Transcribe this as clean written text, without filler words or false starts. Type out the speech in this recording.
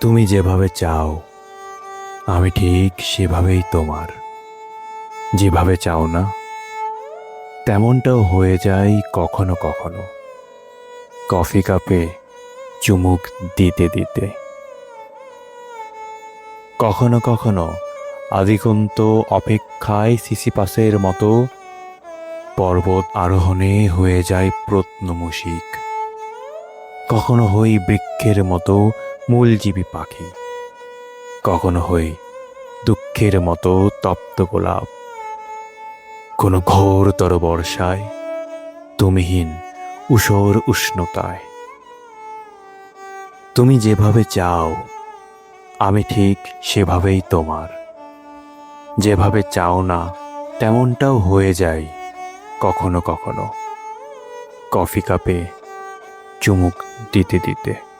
তুমি যেভাবে চাও আমি ঠিক সেভাবেই তোমার। যেভাবে চাও না তেমনটাও হয়ে যায় কখনো কখনো। কফি কাপে চুমুক দিতে দিতে কখনো কখনো আদিকন্ত অপেক্ষায় সিসিপাসের মতো পর্বত আরোহণে হয়ে যায় প্রত্নমূষিক। কখনো হই বৃক্ষের মতো মূলজীবী পাখি, কখনো হই দুঃখের মতো তপ্ত গোলাপ। কোনো ঘোরতর বর্ষায় তুমিহীন ঊষর উষ্ণতায়। তুমি যেভাবে চাও আমি ঠিক সেভাবেই তোমার। যেভাবে চাও না তেমনটাও হয়ে যায় কখনো কখনো। কফি কাপে চুমুক দিতে দিতে।